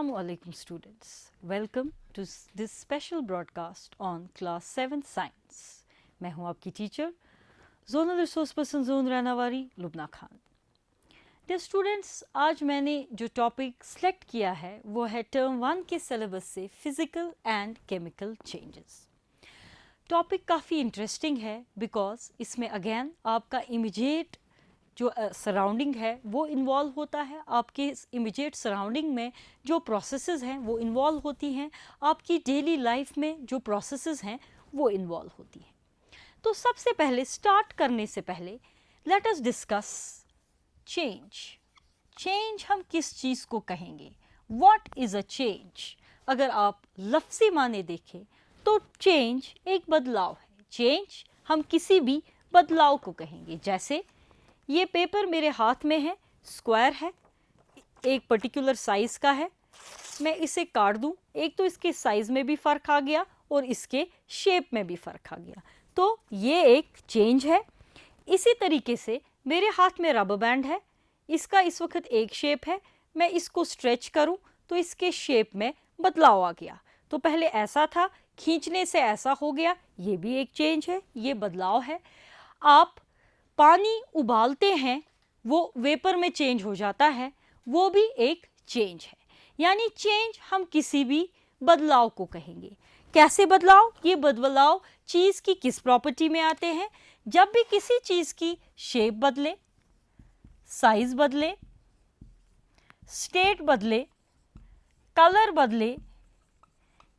Assalamu alaikum students. Welcome to this special broadcast on class 7 science. मैं हूं आपकी teacher zonal resource person zone Rainawari Lubna Khan. Dear students, आज मैंने जो टॉपिक सेलेक्ट किया है वो है टर्म 1 के सिलेबस से physical and chemical changes. Topic काफ़ी इंटरेस्टिंग है बिकॉज इसमें अगेन आपका इमीडिएट जो सराउंडिंग है वो इन्वॉल्व होता है. आपके इमीडिएट सराउंडिंग में जो प्रोसेसेस हैं वो इन्वॉल्व होती हैं. आपकी डेली लाइफ में जो प्रोसेसेस हैं वो इन्वॉल्व होती हैं. तो सबसे पहले स्टार्ट करने से पहले let us discuss change. Change हम किस चीज़ को कहेंगे? What is a change? अगर आप लफ्ज़ी माने देखें तो चेंज एक बदलाव है. चेंज हम किसी भी बदलाव को कहेंगे. जैसे ये पेपर मेरे हाथ में है, स्क्वायर है, एक पर्टिकुलर साइज़ का है. मैं इसे काट दूं, एक तो इसके साइज़ में भी फ़र्क आ गया और इसके शेप में भी फ़र्क आ गया, तो ये एक चेंज है. इसी तरीके से मेरे हाथ में रबर बैंड है, इसका इस वक्त एक शेप है. मैं इसको स्ट्रेच करूं तो इसके शेप में बदलाव आ गया. तो पहले ऐसा था, खींचने से ऐसा हो गया, ये भी एक चेंज है, ये बदलाव है. आप पानी उबालते हैं, वो वेपर में चेंज हो जाता है, वो भी एक चेंज है. यानी चेंज हम किसी भी बदलाव को कहेंगे. कैसे बदलाव? ये बदलाव चीज़ की किस प्रॉपर्टी में आते हैं? जब भी किसी चीज़ की शेप बदले, साइज बदले, स्टेट बदले, कलर बदले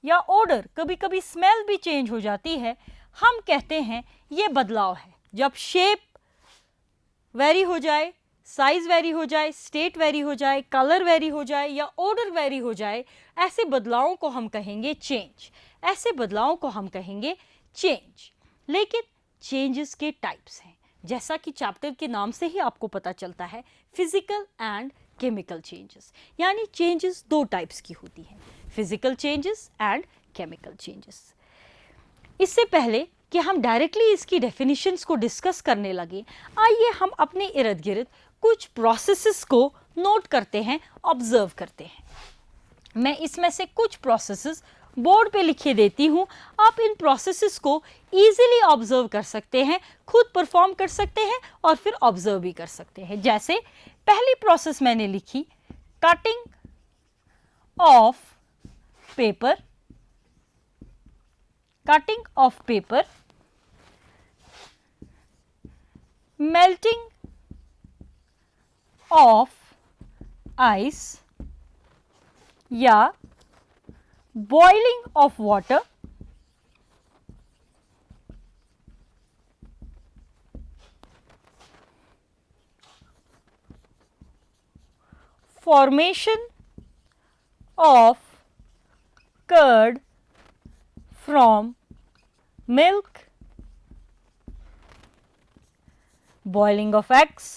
या ऑर्डर, कभी कभी स्मेल भी चेंज हो जाती है, हम कहते हैं ये बदलाव है. जब शेप वेरी हो जाए, साइज वेरी हो जाए, स्टेट वेरी हो जाए, कलर वेरी हो जाए या ऑर्डर वेरी हो जाए, ऐसे बदलावों को हम कहेंगे चेंज. ऐसे बदलावों को हम कहेंगे चेंज. लेकिन चेंजेस के टाइप्स हैं, जैसा कि चैप्टर के नाम से ही आपको पता चलता है, फिजिकल एंड केमिकल चेंजेस. यानी चेंजेस दो टाइप्स की होती हैं, physical changes and chemical changes. इससे पहले कि हम डायरेक्टली इसकी डेफिनेशंस को डिस्कस करने लगे, आइए हम अपने इर्द गिर्द कुछ प्रोसेसेस को नोट करते हैं, ऑब्जर्व करते हैं. मैं इसमें से कुछ प्रोसेसेस बोर्ड पे लिखे देती हूँ. आप इन प्रोसेसेस को इजीली ऑब्जर्व कर सकते हैं, खुद परफॉर्म कर सकते हैं और फिर ऑब्जर्व भी कर सकते हैं. जैसे पहली प्रोसेस मैंने लिखी, cutting of paper. Cutting of paper, melting of ice या boiling of water, formation of curd from milk, boiling of eggs,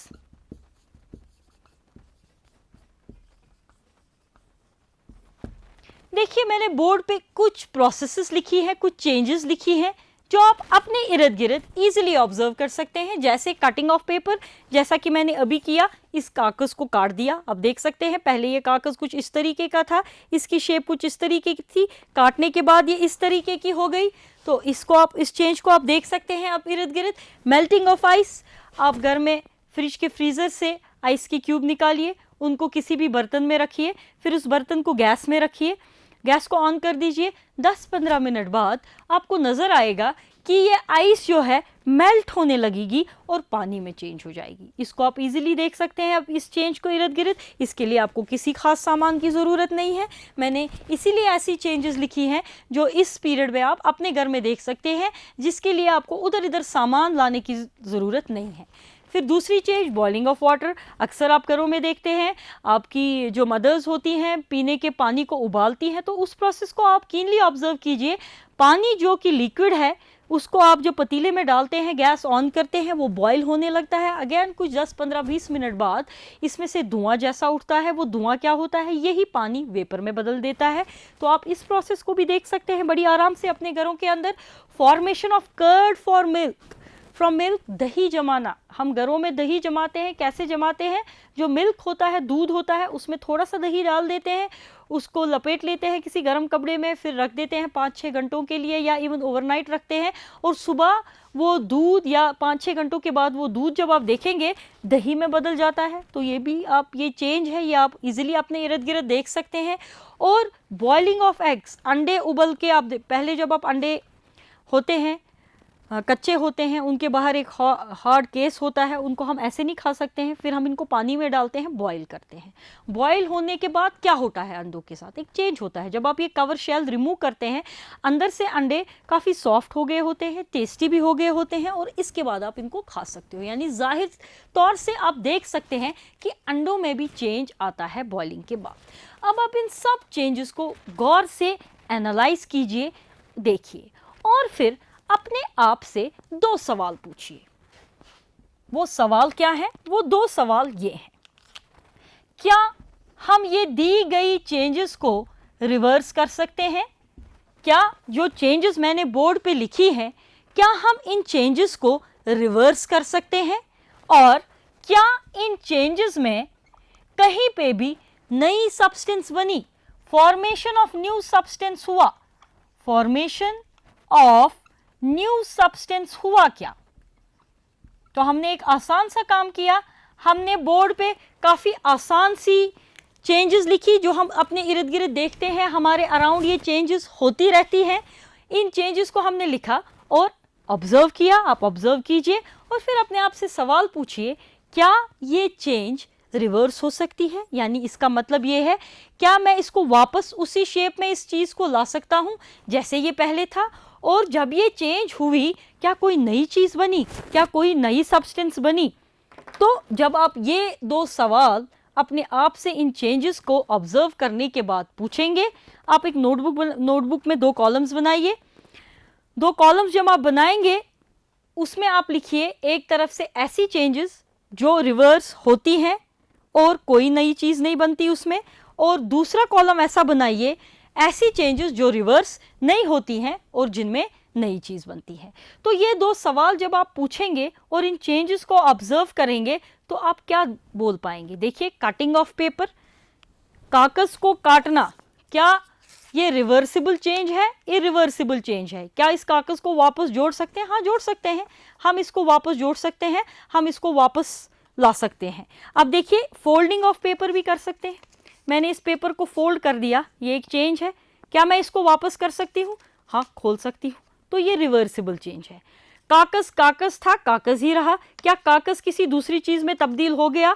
देखिए मैंने बोर्ड पे कुछ प्रोसेसेस लिखी है, कुछ चेंजेस लिखी हैं जो आप अपने इर्द गिर्द इजीली ऑब्जर्व कर सकते हैं. जैसे कटिंग ऑफ पेपर, जैसा कि मैंने अभी किया, इस कागज़ को काट दिया. आप देख सकते हैं पहले ये कागज़ कुछ इस तरीके का था, इसकी शेप कुछ इस तरीके की थी, काटने के बाद ये इस तरीके की हो गई. तो इसको आप, इस चेंज को आप देख सकते हैं आप इर्द गिर्द. मेल्टिंग ऑफ आइस, आप घर में फ्रिज के फ्रीज़र से आइस की क्यूब निकालिए, उनको किसी भी बर्तन में रखिए, फिर उस बर्तन को गैस में रखिए, गैस को ऑन कर दीजिए. 10-15 मिनट बाद आपको नज़र आएगा कि ये आइस जो है मेल्ट होने लगेगी और पानी में चेंज हो जाएगी. इसको आप इजीली देख सकते हैं अब इस चेंज को इर्द गिर्द. इसके लिए आपको किसी खास सामान की ज़रूरत नहीं है. मैंने इसीलिए ऐसी चेंजेस लिखी हैं जो इस पीरियड में आप अपने घर में देख सकते हैं, जिसके लिए आपको उधर इधर सामान लाने की ज़रूरत नहीं है. फिर दूसरी चीज़, बॉइलिंग ऑफ वाटर. अक्सर आप घरों में देखते हैं, आपकी जो मदर्स होती हैं पीने के पानी को उबालती हैं, तो उस प्रोसेस को आप कीनली ऑब्जर्व कीजिए. पानी जो कि लिक्विड है उसको आप जो पतीले में डालते हैं, गैस ऑन करते हैं, वो बॉईल होने लगता है. अगेन कुछ 10-15-20 मिनट बाद इसमें से धुआं जैसा उठता है. वो धुआं क्या होता है? यही पानी वेपर में बदल देता है. तो आप इस प्रोसेस को भी देख सकते हैं बड़ी आराम से अपने घरों के अंदर. Formation of curd for milk, from milk, दही जमाना. हम घरों में दही जमाते हैं, कैसे जमाते हैं? जो मिल्क होता है, दूध होता है, उसमें थोड़ा सा दही डाल देते हैं, उसको लपेट लेते हैं किसी गर्म कपड़े में, फिर रख देते हैं 5-6 घंटों के लिए या इवन ओवरनाइट रखते हैं, और सुबह वो दूध या 5-6 घंटों के बाद वो दूध जब आप देखेंगे दही में बदल जाता है। तो ये भी आप, ये चेंज है, ये आप इजीली अपने इर्द गिर्द देख सकते हैं। और बॉइलिंग ऑफ एग्स, अंडे उबल के आप पहले जब आप अंडे होते हैं कच्चे होते हैं, उनके बाहर एक हार्ड केस होता है, उनको हम ऐसे नहीं खा सकते हैं, फिर हम इनको पानी में डालते हैं, बॉईल करते हैं। बॉईल होने के बाद क्या होता है, अंडों के साथ एक चेंज होता है। जब आप ये कवर शेल रिमूव करते हैं, अंदर से अंडे काफ़ी सॉफ्ट हो गए होते हैं, टेस्टी भी हो गए होते हैं, और इसके बाद आप इनको खा सकते हो। यानी जाहिर तौर से आप देख सकते हैं कि अंडों में भी चेंज आता है बॉइलिंग के बाद। अब आप इन सब चेंजेस को गौर से एनालाइज कीजिए, देखिए, और फिर अपने आप से 2 सवाल पूछिए। वो सवाल क्या है? वो 2 सवाल ये हैं, क्या हम ये दी गई चेंजेस को रिवर्स कर सकते हैं? क्या जो चेंजेस मैंने बोर्ड पे लिखी हैं, क्या हम इन चेंजेस को रिवर्स कर सकते हैं? और क्या इन चेंजेस में कहीं पे भी नई सब्सटेंस बनी, फॉर्मेशन ऑफ न्यू सब्सटेंस हुआ, फॉर्मेशन ऑफ न्यू सब्सटेंस हुआ क्या? तो हमने एक आसान सा काम किया, हमने बोर्ड पे काफ़ी आसान सी चेंजेस लिखी जो हम अपने इर्द गिर्द देखते हैं, हमारे अराउंड ये चेंजेस होती रहती हैं। इन चेंजेस को हमने लिखा और ऑब्जर्व किया। आप ऑब्जर्व कीजिए और फिर अपने आप से सवाल पूछिए, क्या ये चेंज रिवर्स हो सकती है? यानी इसका मतलब ये है, क्या मैं इसको वापस उसी शेप में इस चीज़ को ला सकता हूँ जैसे ये पहले था? और जब ये चेंज हुई, क्या कोई नई चीज़ बनी, क्या कोई नई सब्सटेंस बनी? तो जब आप ये 2 सवाल अपने आप से इन चेंजेस को ऑब्जर्व करने के बाद पूछेंगे, आप एक नोटबुक में 2 कॉलम्स बनाइए। 2 कॉलम्स जब आप बनाएंगे, उसमें आप लिखिए एक तरफ से ऐसी चेंजेस जो रिवर्स होती हैं और कोई नई चीज़ नहीं बनती उसमें, और दूसरा कॉलम ऐसा बनाइए ऐसी चेंजेस जो रिवर्स नहीं होती हैं और जिनमें नई चीज़ बनती है। तो ये 2 सवाल जब आप पूछेंगे और इन चेंजेस को ऑब्जर्व करेंगे तो आप क्या बोल पाएंगे? देखिए, कटिंग ऑफ पेपर, कागज को काटना, क्या ये रिवर्सिबल चेंज है, इरिवर्सिबल चेंज है? क्या इस कागज को वापस जोड़ सकते हैं? हाँ, जोड़ सकते हैं, हम इसको वापस जोड़ सकते हैं, हम इसको वापस ला सकते हैं। अब देखिए, फोल्डिंग ऑफ पेपर भी कर सकते हैं। मैंने इस पेपर को फोल्ड कर दिया, ये एक चेंज है। क्या मैं इसको वापस कर सकती हूँ? हाँ, खोल सकती हूँ। तो ये रिवर्सिबल चेंज है। कागज कागज था, कागज ही रहा। क्या कागज किसी दूसरी चीज़ में तब्दील हो गया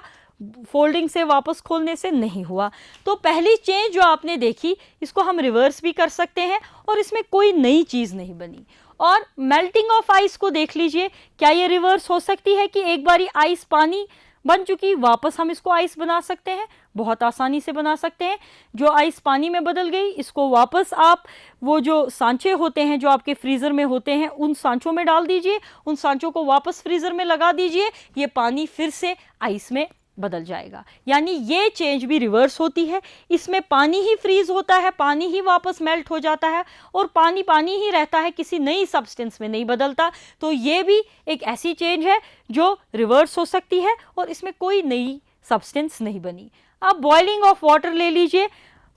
फोल्डिंग से, वापस खोलने से? नहीं हुआ। तो पहली चेंज जो आपने देखी, इसको हम रिवर्स भी कर सकते हैं और इसमें कोई नई चीज़ नहीं बनी। और मेल्टिंग ऑफ आइस को देख लीजिए, क्या ये रिवर्स हो सकती है कि एक बारी आइस पानी बन चुकी, वापस हम इसको आइस बना सकते हैं? बहुत आसानी से बना सकते हैं। जो आइस पानी में बदल गई, इसको वापस आप वो जो सांचे होते हैं जो आपके फ्रीज़र में होते हैं, उन सांचों में डाल दीजिए, उन सांचों को वापस फ्रीज़र में लगा दीजिए, ये पानी फिर से आइस में बदल जाएगा। यानी ये चेंज भी रिवर्स होती है। इसमें पानी ही फ्रीज होता है, पानी ही वापस मेल्ट हो जाता है और पानी पानी ही रहता है, किसी नई सब्सटेंस में नहीं बदलता। तो ये भी एक ऐसी चेंज है जो रिवर्स हो सकती है और इसमें कोई नई सब्सटेंस नहीं बनी। अब बॉइलिंग ऑफ वाटर ले लीजिए।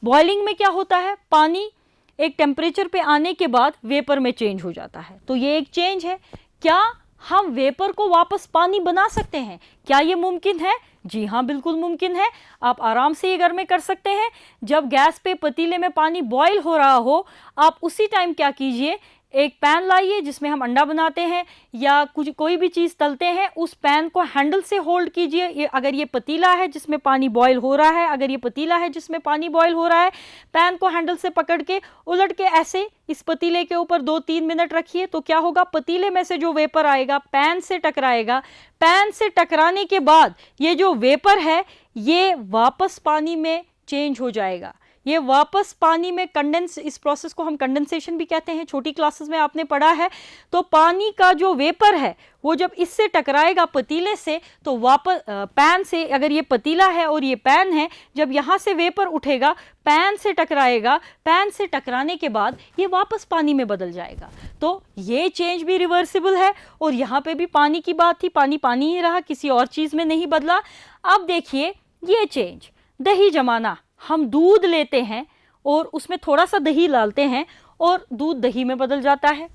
बॉइलिंग में क्या होता है, पानी एक टेम्परेचर पे आने के बाद वेपर में चेंज हो जाता है, तो ये एक चेंज है। क्या हम वेपर को वापस पानी बना सकते हैं? क्या ये मुमकिन है? जी हाँ, बिल्कुल मुमकिन है। आप आराम से ये घर में कर सकते हैं। जब गैस पे पतीले में पानी बॉईल हो रहा हो, आप उसी टाइम क्या कीजिए, एक पैन लाइए जिसमें हम अंडा बनाते हैं या कुछ कोई भी चीज़ तलते हैं, उस पैन को हैंडल से होल्ड कीजिए। ये अगर ये पतीला है जिसमें पानी बॉईल हो रहा है, अगर ये पतीला है जिसमें पानी बॉईल हो रहा है, पैन को हैंडल से पकड़ के उलट के ऐसे इस पतीले के ऊपर 2-3 मिनट रखिए। तो क्या होगा, पतीले में से जो वेपर आएगा पैन से टकराएगा। पैन से टकराने के बाद ये जो वेपर है ये वापस पानी में चेंज हो जाएगा, ये वापस पानी में कंडेंस, इस प्रोसेस को हम कंडेंसेशन भी कहते हैं, छोटी क्लासेस में आपने पढ़ा है। तो पानी का जो वेपर है वो जब इससे टकराएगा पतीले से, तो वापस पैन से, अगर ये पतीला है और ये पैन है, जब यहाँ से वेपर उठेगा पैन से टकराएगा, पैन से टकराने के बाद ये वापस पानी में बदल जाएगा। तो ये चेंज भी रिवर्सिबल है। और यहाँ पे भी पानी की बात थी, पानी पानी ही रहा, किसी और चीज़ में नहीं बदला। अब देखिए ये चेंज, दही जमाना, हम दूध लेते हैं और उसमें थोड़ा सा दही डालते हैं और दूध दही में बदल जाता है,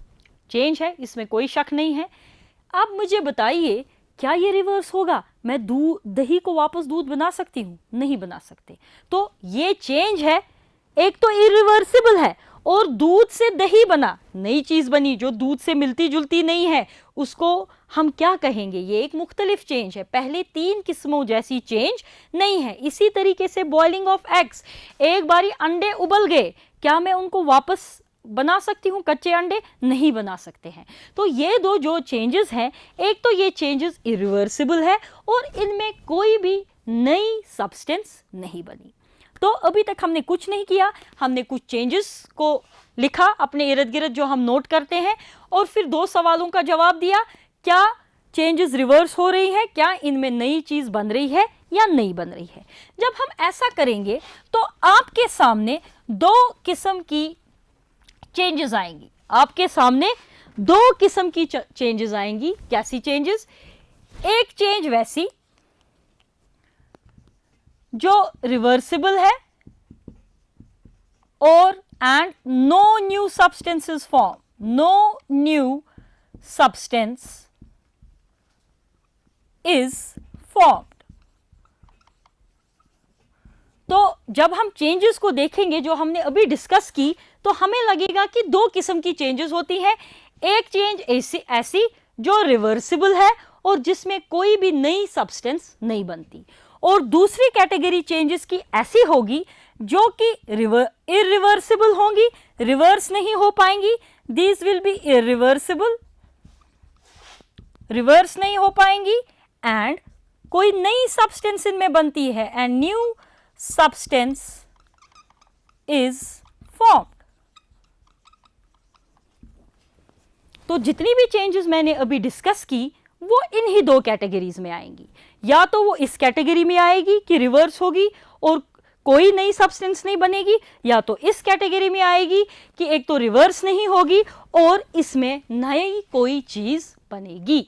चेंज है, इसमें कोई शक नहीं है। अब मुझे बताइए क्या ये रिवर्स होगा? मैं दही को वापस दूध बना सकती हूँ? नहीं बना सकते। तो ये चेंज है, एक तो इरिवर्सिबल है, और दूध से दही बना, नई चीज बनी जो दूध से मिलती जुलती नहीं है, उसको हम क्या कहेंगे? ये एक मुख्तलिफ चेंज है। पहले 3 किस्मों जैसी चेंज नहीं है। इसी तरीके से बॉइलिंग ऑफ एग्स, एक बारी अंडे उबल गए, क्या मैं उनको वापस बना सकती हूँ? कच्चे अंडे नहीं बना सकते हैं। तो ये दो जो चेंजेस हैं, एक तो ये चेंजेस इरिवर्सिबल है और इनमें कोई भी नई सब्सटेंस नहीं बनी। तो अभी तक हमने कुछ नहीं किया, हमने कुछ चेंजेस को लिखा अपने इर्द गिर्द जो हम नोट करते हैं, और फिर 2 सवालों का जवाब दिया। क्या चेंजेस रिवर्स हो रही है? क्या इनमें नई चीज बन रही है या नहीं बन रही है? जब हम ऐसा करेंगे तो आपके सामने 2 किस्म की चेंजेस आएंगी। आपके सामने 2 किस्म की चेंजेस आएंगी। कैसी चेंजेस? एक चेंज वैसी जो रिवर्सिबल है और and no new substances form, no new substance is formed. तो जब हम चेंजेस को देखेंगे जो हमने अभी डिस्कस की, तो हमें लगेगा कि 2 किस्म की चेंजेस होती है। एक चेंज ऐसी जो रिवर्सिबल है और जिसमें कोई भी नई सब्सटेंस नहीं बनती, और दूसरी कैटेगरी चेंजेस की ऐसी होगी जो कि इरिवर्सिबल होंगी, रिवर्स नहीं हो पाएंगी। These will be irreversible, reverse नहीं हो पाएंगी, एंड कोई नई सब्सटेंस इनमें बनती है, and new substance is formed. तो जितनी भी चेंजेस मैंने अभी डिस्कस की वो इन्हीं 2 कैटेगरीज में आएंगी। या तो वो इस कैटेगरी में आएगी कि रिवर्स होगी और कोई नई सब्सटेंस नहीं बनेगी, या तो इस कैटेगरी में आएगी कि एक तो रिवर्स नहीं होगी और इसमें नई कोई चीज बनेगी।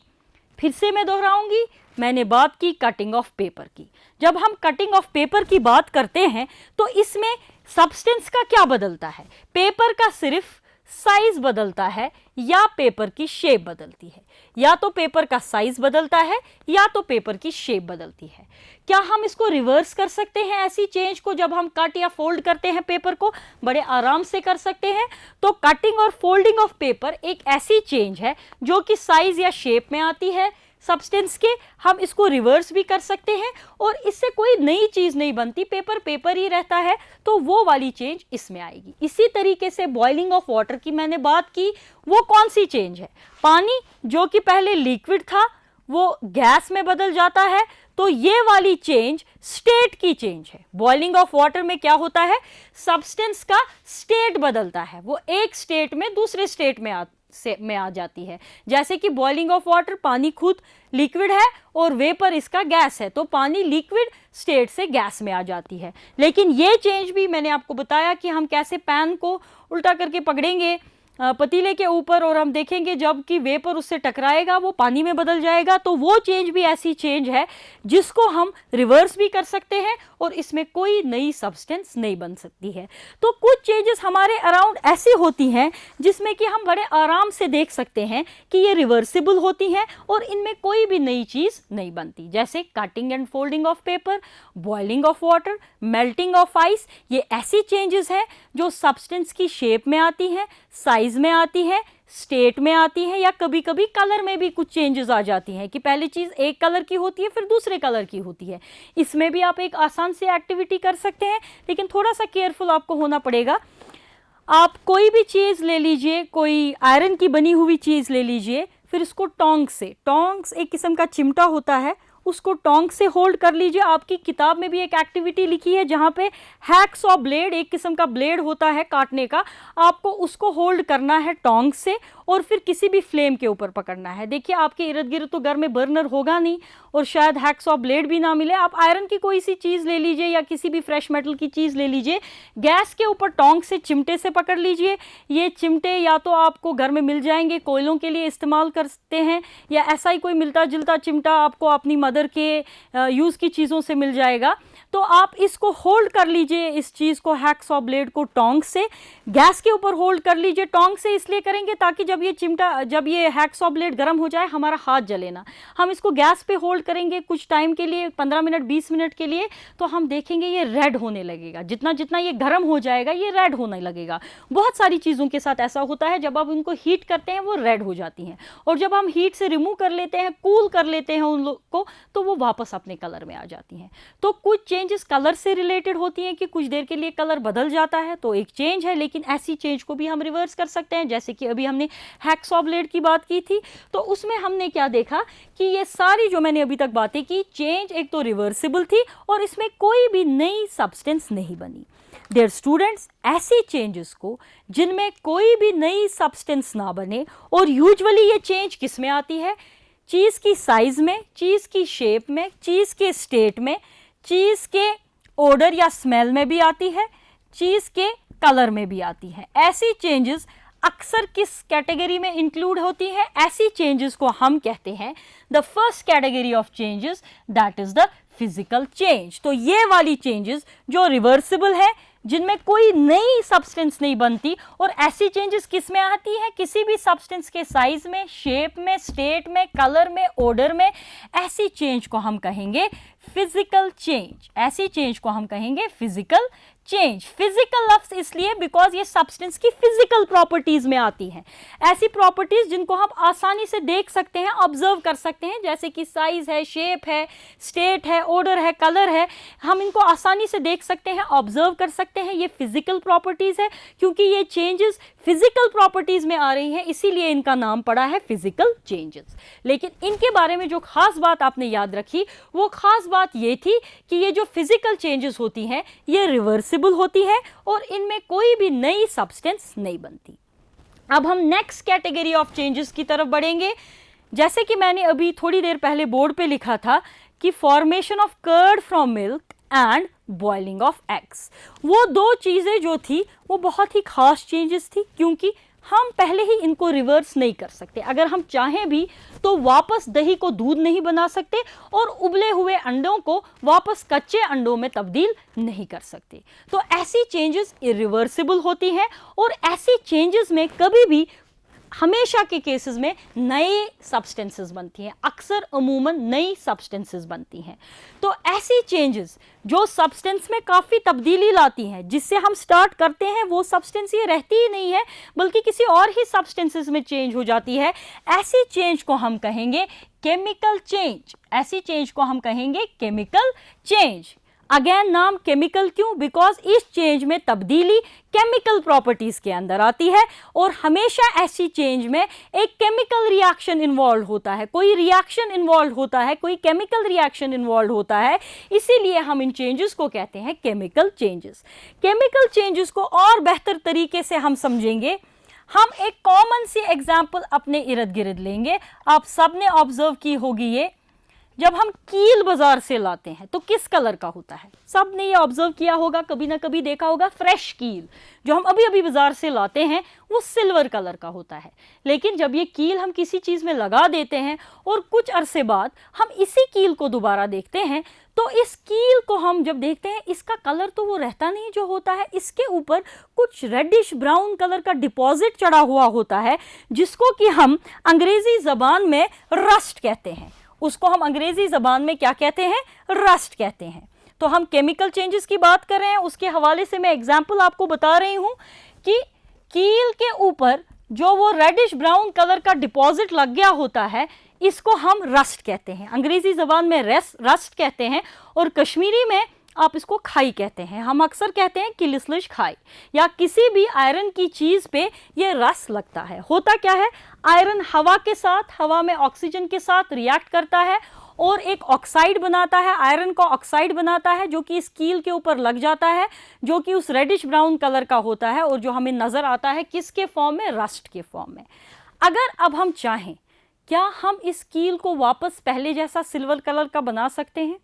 फिर से मैं दोहराऊंगी, मैंने बात की कटिंग ऑफ पेपर की। जब हम कटिंग ऑफ पेपर की बात करते हैं तो इसमें सब्सटेंस का क्या बदलता है? पेपर का सिर्फ साइज बदलता है या पेपर की शेप बदलती है। या तो पेपर का साइज बदलता है या तो पेपर की शेप बदलती है। क्या हम इसको रिवर्स कर सकते हैं? ऐसी चेंज को जब हम कट या फोल्ड करते हैं पेपर को, बड़े आराम से कर सकते हैं। तो कटिंग और फोल्डिंग ऑफ पेपर एक ऐसी चेंज है जो कि साइज या शेप में आती है सब्सटेंस के। हम इसको रिवर्स भी कर सकते हैं और इससे कोई नई चीज नहीं बनती, पेपर पेपर ही रहता है। तो वो वाली चेंज इसमें आएगी। इसी तरीके से बॉइलिंग ऑफ वाटर की मैंने बात की, वो कौन सी चेंज है? पानी जो कि पहले लिक्विड था वो गैस में बदल जाता है। तो ये वाली चेंज स्टेट की चेंज है। बॉइलिंग ऑफ वाटर में क्या होता है? सब्सटेंस का स्टेट बदलता है, वो एक स्टेट में दूसरे स्टेट में आ जाती है। जैसे कि बॉइलिंग ऑफ वाटर, पानी खुद लिक्विड है और वेपर इसका गैस है, तो पानी लिक्विड स्टेट से गैस में आ जाती है। लेकिन ये चेंज भी मैंने आपको बताया कि हम कैसे पैन को उल्टा करके पकड़ेंगे पतीले के ऊपर और हम देखेंगे जब कि वेपर उससे टकराएगा वो पानी में बदल जाएगा। तो वो चेंज भी ऐसी चेंज है जिसको हम रिवर्स भी कर सकते हैं और इसमें कोई नई सब्सटेंस नहीं बन सकती है। तो कुछ चेंजेस हमारे अराउंड ऐसी होती हैं जिसमें कि हम बड़े आराम से देख सकते हैं कि ये रिवर्सिबल होती हैं और इनमें कोई भी नई चीज नहीं बनती। जैसे cutting and folding of paper, boiling of water, melting of ice, ये ऐसी चेंजेस हैं जो सब्सटेंस की शेप में आती हैं, साइज में आती है, स्टेट में आती है, या कभी कभी कलर में भी कुछ चेंजेस आ जाती हैं कि पहली चीज एक कलर की होती है फिर दूसरे कलर की होती है। इसमें भी आप एक आसान सी एक्टिविटी कर सकते हैं, लेकिन थोड़ा सा केयरफुल आपको होना पड़ेगा। आप कोई भी चीज ले लीजिए, कोई आयरन की बनी हुई चीज ले लीजिए, फिर इसको टोंग्स से, टोंग्स एक किस्म का चिमटा होता है, उसको टोंग से होल्ड कर लीजिए। आपकी किताब में भी एक एक्टिविटी लिखी है जहां पे हैक्सॉ ब्लेड, एक किस्म का ब्लेड होता है काटने का, आपको उसको होल्ड करना है टोंग से और फिर किसी भी फ्लेम के ऊपर पकड़ना है। देखिए आपके इर्द गिर्द तो घर में बर्नर होगा नहीं और शायद हैक्सॉ ब्लेड भी ना मिले, आप आयरन की कोई सी चीज़ ले लीजिए या किसी भी फ्रेश मेटल की चीज़ ले लीजिए, गैस के ऊपर टोंग से चिमटे से पकड़ लीजिए। ये चिमटे या तो आपको घर में मिल जाएंगे, कोयलों के लिए इस्तेमाल करते हैं, या ऐसा ही कोई मिलता जुलता चिमटा आपको अपनी मदर के यूज़ की चीज़ों से मिल जाएगा। तो आप इसको होल्ड कर लीजिए, इस चीज़ को, हैक्सॉ ब्लेड को टोंग से गैस के ऊपर होल्ड कर लीजिए। टोंग से इसलिए करेंगे ताकि जब ये हैक्सॉ ब्लेड गर्म हो जाए हमारा हाथ जले ना। हम इसको गैस पे होल्ड करेंगे कुछ टाइम के लिए, 15 मिनट 20 मिनट के लिए, तो हम देखेंगे ये रेड होने लगेगा। जितना जितना ये गर्म हो जाएगा ये रेड होने लगेगा। बहुत सारी चीज़ों के साथ ऐसा होता है, जब आप उनको हीट करते हैं वो रेड हो जाती हैं, और जब हम हीट से रिमूव कर लेते हैं, कूल कर लेते हैं उन लोग को, तो वो वापस अपने कलर में आ जाती हैं। तो कुछ चेंजेस कलर से रिलेटेड होती हैं कि कुछ देर के लिए कलर बदल जाता है, तो एक चेंज है। लेकिन ऐसी चेंज को भी हम रिवर्स कर सकते हैं, जैसे कि अभी हमने हैक्सॉ ब्लेड की बात की थी, तो उसमें हमने क्या देखा कि ये सारी जो मैंने अभी तक बातें की, चेंज एक तो रिवर्सिबल थी और इसमें कोई भी नई सब्सटेंस नहीं बनी। डियर स्टूडेंट्स, ऐसी चेंजेस को जिनमें कोई भी नई सब्सटेंस ना बने, और यूजुअली ये चेंज किस में आती है? चीज़ की साइज में, चीज़ की शेप में, चीज़ के स्टेट में, चीज़ के ओडर या स्मेल में भी आती है, चीज़ के कलर में भी आती है। ऐसी चेंजेस अक्सर किस कैटेगरी में इंक्लूड होती है? ऐसी चेंजेस को हम कहते हैं the first category of changes, that is the physical change. तो ये वाली चेंजेस जो रिवर्सिबल है, जिनमें कोई नई सब्सटेंस नहीं बनती, और ऐसी चेंजेस किस में आती है? किसी भी सब्सटेंस के साइज में, शेप में, स्टेट में, कलर में, ओडर में। ऐसी चेंज को हम कहेंगे फिजिकल चेंज। ऐसी चेंज को हम कहेंगे फिजिकल चेंज। फिजिकल लफ्ज इसलिए बिकॉज ये सब्सटेंस की फिजिकल प्रॉपर्टीज में आती हैं। ऐसी प्रॉपर्टीज जिनको हम आसानी से देख सकते हैं, ऑब्जर्व कर सकते हैं, जैसे कि साइज है, शेप है, स्टेट है, ओडर है, कलर है, हम इनको आसानी से देख सकते हैं, ऑब्जर्व कर सकते हैं। ये फिजिकल प्रॉपर्टीज है। क्योंकि ये चेंजेस फिजिकल प्रॉपर्टीज में आ रही हैं, इसीलिए इनका नाम पड़ा है फिजिकल चेंजेस। लेकिन इनके बारे में जो खास बात आपने याद रखी, वो खास बात ये थी कि ये जो फिजिकल चेंजेस होती हैं ये रिवर्सिबल होती है और इनमें कोई भी नई सब्सटेंस नहीं बनती। अब हम नेक्स्ट कैटेगरी ऑफ चेंजेस की तरफ बढ़ेंगे। जैसे कि मैंने अभी थोड़ी देर पहले बोर्ड पे लिखा था कि formation of curd from milk and boiling of eggs, वो दो चीज़ें जो थी वो बहुत ही खास चेंजेस थी, क्योंकि हम पहले ही इनको रिवर्स नहीं कर सकते। अगर हम चाहें भी तो वापस दही को दूध नहीं बना सकते और उबले हुए अंडों को वापस कच्चे अंडों में तब्दील नहीं कर सकते। तो ऐसी चेंजेस इरिवर्सिबल होती हैं, और ऐसी चेंजेस में कभी भी, हमेशा के केसेस में नए सब्सटेंसेस बनती हैं, अक्सर अमूमन नई सब्सटेंसेस बनती हैं। तो ऐसी चेंजेस जो सब्सटेंस में काफ़ी तब्दीली लाती हैं, जिससे हम स्टार्ट करते हैं वो सब्सटेंस ये रहती ही नहीं है बल्कि किसी और ही सब्सटेंसेस में चेंज हो जाती है, ऐसी चेंज को हम कहेंगे केमिकल चेंज। ऐसी चेंज को हम कहेंगे केमिकल चेंज। अगेन नाम केमिकल क्यों? बिकॉज इस चेंज में तब्दीली केमिकल प्रॉपर्टीज के अंदर आती है, और हमेशा ऐसी चेंज में एक केमिकल रिएक्शन इन्वॉल्व होता है, कोई रिएक्शन इन्वॉल्व होता है, कोई केमिकल रिएक्शन इन्वॉल्व होता है। इसीलिए हम इन चेंजेस को कहते हैं केमिकल चेंजेस। केमिकल चेंजेस को और बेहतर तरीके से हम समझेंगे। हम एक कॉमन सी एग्जाम्पल अपने इर्द गिर्द लेंगे, आप सबने ऑब्जर्व की होगी ये। जब हम कील बाजार से लाते हैं तो किस कलर का होता है? सब ने ये ऑब्जर्व किया होगा, कभी ना कभी देखा होगा। फ्रेश कील जो हम अभी अभी बाजार से लाते हैं वो सिल्वर कलर का होता है। लेकिन जब ये कील हम किसी चीज़ में लगा देते हैं और कुछ अरसे बाद हम इसी कील को दोबारा देखते हैं, तो इस कील को हम जब देखते हैं इसका कलर तो वो रहता नहीं जो होता है, इसके ऊपर कुछ रेडिश ब्राउन कलर का डिपॉजिट चढ़ा हुआ होता है, जिसको कि हम अंग्रेजी ज़बान में रस्ट कहते हैं। उसको हम अंग्रेजी ज़बान में क्या कहते हैं? रस्ट कहते हैं। तो हम केमिकल चेंजेस की बात कर रहे हैं, उसके हवाले से मैं एग्जाम्पल आपको बता रही हूँ कि कील के ऊपर जो वो रेडिश ब्राउन कलर का डिपॉजिट लग गया होता है, इसको हम रस्ट कहते हैं। अंग्रेजी ज़बान में रस्ट कहते हैं, और कश्मीरी में आप इसको खाई कहते हैं। हम अक्सर कहते हैं कि लिसलिश खाई, या किसी भी आयरन की चीज़ पे ये रस लगता है। होता क्या है? आयरन हवा के साथ, हवा में ऑक्सीजन के साथ रिएक्ट करता है और एक ऑक्साइड बनाता है, आयरन का ऑक्साइड बनाता है, जो कि इस कील के ऊपर लग जाता है, जो कि उस रेडिश ब्राउन कलर का होता है, और जो हमें नज़र आता है किसके फॉर्म में? रस्ट के फॉर्म में। अगर अब हम चाहें, क्या हम इस कील को वापस पहले जैसा सिल्वर कलर का बना सकते हैं?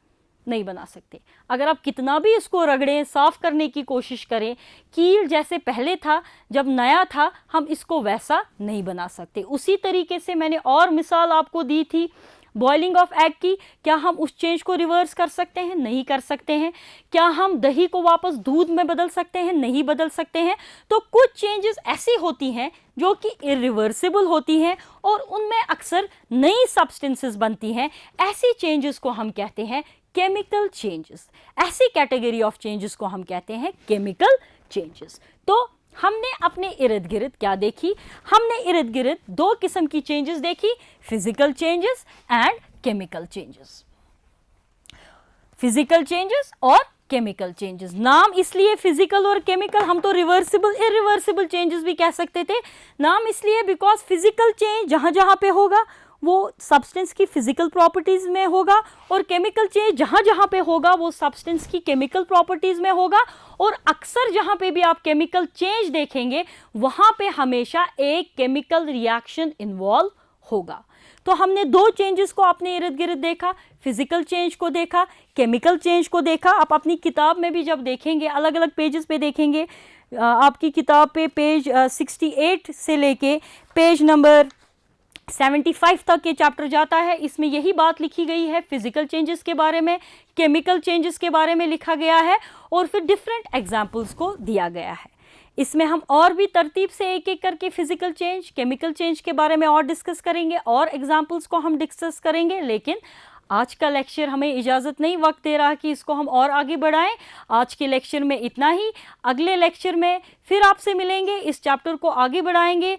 नहीं बना सकते। अगर आप कितना भी इसको रगड़ें, साफ करने की कोशिश करें, कील जैसे पहले था, जब नया था, हम इसको वैसा नहीं बना सकते। उसी तरीके से मैंने और मिसाल आपको दी थी, बॉइलिंग ऑफ एग की, क्या हम उस चेंज को रिवर्स कर सकते हैं? नहीं कर सकते हैं। क्या हम दही को वापस दूध में बदल सकते हैं? नहीं बदल सकते हैं। तो कुछ चेंजेस ऐसी होती हैं जो कि इरिवर्सिबल होती हैं और उनमें अक्सर नई सब्सटेंसेस बनती हैं। ऐसी चेंजेस को हम कहते हैं केमिकल चेंजेस। ऐसी कैटेगरी ऑफ चेंजेस को हम कहते हैं केमिकल चेंजेस। तो हमने अपने इर्द गिर्द क्या देखी? हमने इर्द गिर्द दो किस्म की चेंजेस देखी, physical changes and chemical changes. Physical changes और केमिकल चेंजेस, नाम इसलिए फिजिकल और केमिकल, हम तो रिवर्सिबल इरिवर्सिबल चेंजेस भी कह सकते थे। नाम इसलिए बिकॉज फिजिकल चेंज जहां जहां पे होगा वो सब्सटेंस की फिजिकल प्रॉपर्टीज में होगा और केमिकल चेंज जहां जहां पे होगा वो सब्सटेंस की केमिकल प्रॉपर्टीज में होगा। और अक्सर जहां पे भी आप केमिकल चेंज देखेंगे वहां पे हमेशा एक केमिकल रिएक्शन इन्वॉल्व होगा। तो हमने दो चेंजेस को अपने इर्द गिर्द देखा, फिजिकल चेंज को देखा, केमिकल चेंज को देखा। आप अपनी किताब में भी जब देखेंगे, अलग अलग पेजेस पे देखेंगे, आपकी किताब पे पेज 68 से लेके पेज नंबर 75 तक ये चैप्टर जाता है। इसमें यही बात लिखी गई है, फिजिकल चेंजेस के बारे में, केमिकल चेंजेस के बारे में लिखा गया है और फिर डिफरेंट एग्जाम्पल्स को दिया गया है। इसमें हम और भी तरतीब से एक एक करके फिजिकल चेंज, केमिकल चेंज के बारे में और डिस्कस करेंगे और एग्जाम्पल्स को हम डिस्कस करेंगे। लेकिन आज का लेक्चर हमें इजाज़त नहीं वक्त दे रहा कि इसको हम और आगे बढ़ाएं। आज के लेक्चर में इतना ही। अगले लेक्चर में फिर आपसे मिलेंगे, इस चैप्टर को आगे बढ़ाएंगे।